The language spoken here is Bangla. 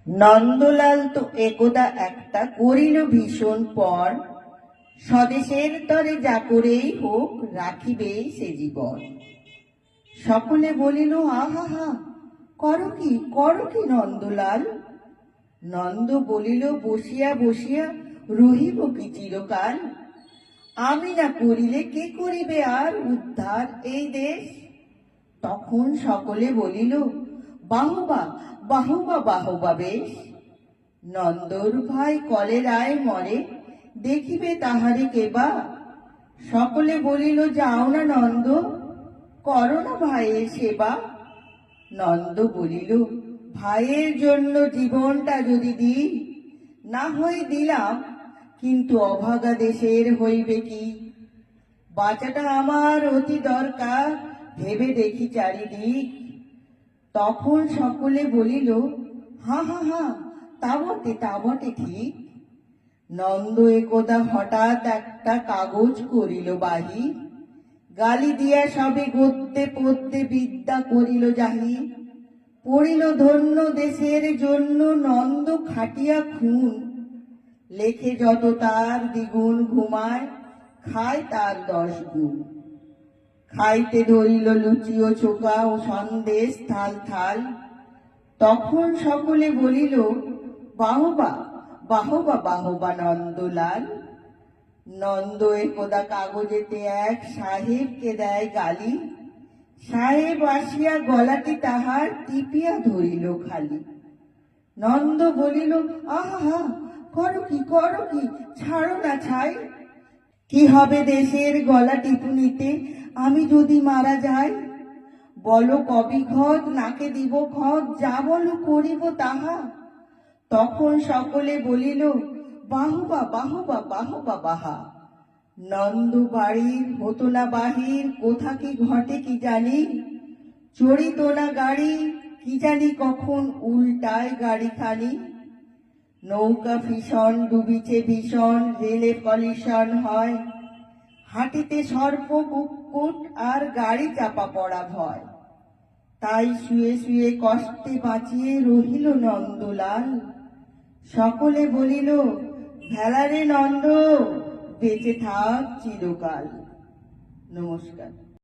নন্দলাল তো একদা একটা করিল ভীষণ পণ, স্বদেশের তরে যা করেই হোক রাখিবেই সে জীবন। সকলে বলিল আহা হা, করো কি নন্দলাল? নন্দ বলিল বসিয়া বসিয়া রহিব কি চিরকাল? আমি না করিলে কে করিবে আর উদ্ধার এই দেশ? তখন সকলে বলিল বাহবা বাহবা বাহবা বেশ। নন্দর ভাই কলেরায় মরে, দেখিবে তাহারে কেবা? সকলে বলিল যাও না নন্দ, করো না ভাইয়ের সেবা। নন্দ বলিল ভাইয়ের জন্য জীবনটা যদি দিই, না হয় দিলাম, কিন্তু অভাগা দেশের হইবে কি? বাঁচাটা আমার অতি দরকার, ভেবে দেখি চারিদিক। তখন সকলে বলিল হা হা হা, তা বটে ঠিক। নন্দ একদা হঠাৎ একটা কাগজ করিল বাহির, গালি দিয়া সবে গদ্যে পদ্যে বিদ্যা করিল জাহির। পড়িল ধন্য দেশের জন্য নন্দ খাটিয়া খুন, লেখে যত তার দ্বিগুণ ঘুমায়, খায় তার 10 গুণ। খাইতে ধরিল লুচি ও চোখা ও সন্দেশ থাল থাল। তখন সকলে বলিল বাহবা বাহবা বাহবা নন্দলাল। নন্দ একদা কাগজেতে এক সাহেবকে দেয় গালি, সাহেব আসিয়া গলাটি তাহার টিপিয়া ধরিল খালি। নন্দ বলিল আহা, করো কি ছাড়ো না ছাই। কি হবে দেশের গলা টিপুনিতে আমি যদি মারা যাই? বলো কবি খত, নাকে দিব খত, যা বলো করিব তাহা। তখন সকলে বলিল বাহবা বাহবা বাহবা বাহা। নন্দ বাড়ির হতো না বাহির, কোথা কি ঘটে কি জানি। চড়িত না গাড়ি, কি জানি কখন উল্টায় গাড়িখানি। নৌকা ভীষণ ডুবিছে ভীষণ, রেলে কলিশন হয়। হাঁটিতে সর্প কুক্কুট আর গাড়ি চাপা পড়া ভয়। তাই শুয়ে শুয়ে কষ্টে বাঁচিয়ে রহিল নন্দলাল। সকলে বলিল ভেলারে নন্দ, বেঁচে থাক চিরকাল। নমস্কার।